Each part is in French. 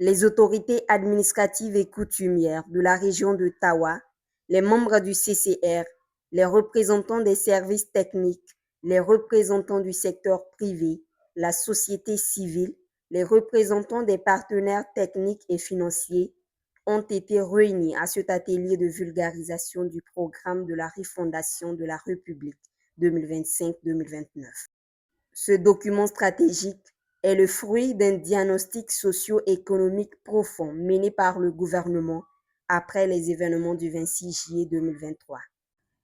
Les autorités administratives et coutumières de la région de Tawa, les membres du CCR, les représentants des services techniques, les représentants du secteur privé, la société civile, les représentants des partenaires techniques et financiers ont été réunis à cet atelier de vulgarisation du programme de la refondation de la République 2025-2029. Ce document stratégique est le fruit d'un diagnostic socio-économique profond mené par le gouvernement après les événements du 26 juillet 2023.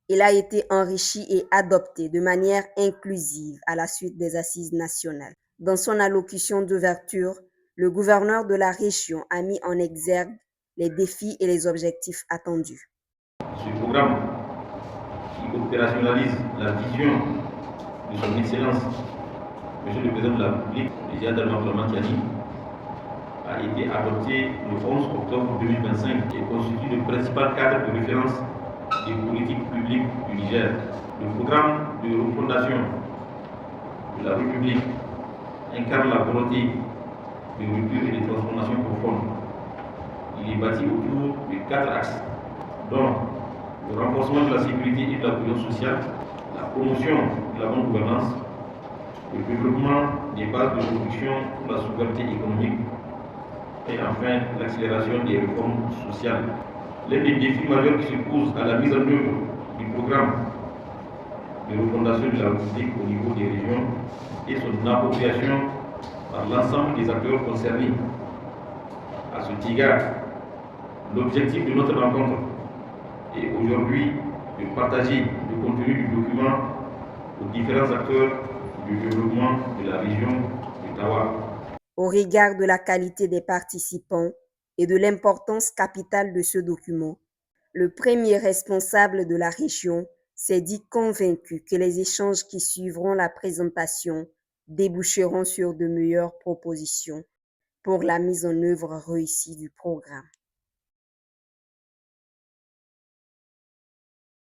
Il a été enrichi et adopté de manière inclusive à la suite des assises nationales. Dans son allocution d'ouverture, le gouverneur de la région a mis en exergue les défis et les objectifs attendus. Ce programme qui opérationnalise la vision de son Excellence, Monsieur le Président de la République, Président Dalma Tiani, a été adopté le 11 octobre 2025 et constitue le principal cadre de référence des politiques publiques du Niger. Le programme de refondation de la République incarne la volonté de rupture et de transformation profonde. Il est bâti autour de 4 axes, dont le renforcement de la sécurité et de la cohésion sociale, la promotion de la bonne gouvernance, le développement des bases de production pour la souveraineté économique et enfin l'accélération des réformes sociales. L'un des défis majeurs qui se posent à la mise en œuvre du programme de refondation de la République au niveau des régions et son appropriation par l'ensemble des acteurs concernés. À cet égard, l'objectif de notre rencontre est aujourd'hui de partager le contenu du document aux différents acteurs du développement de la région de Tawa. Au regard de la qualité des participants et de l'importance capitale de ce document, le premier responsable de la région s'est dit convaincu que les échanges qui suivront la présentation déboucheront sur de meilleures propositions pour la mise en œuvre réussie du programme.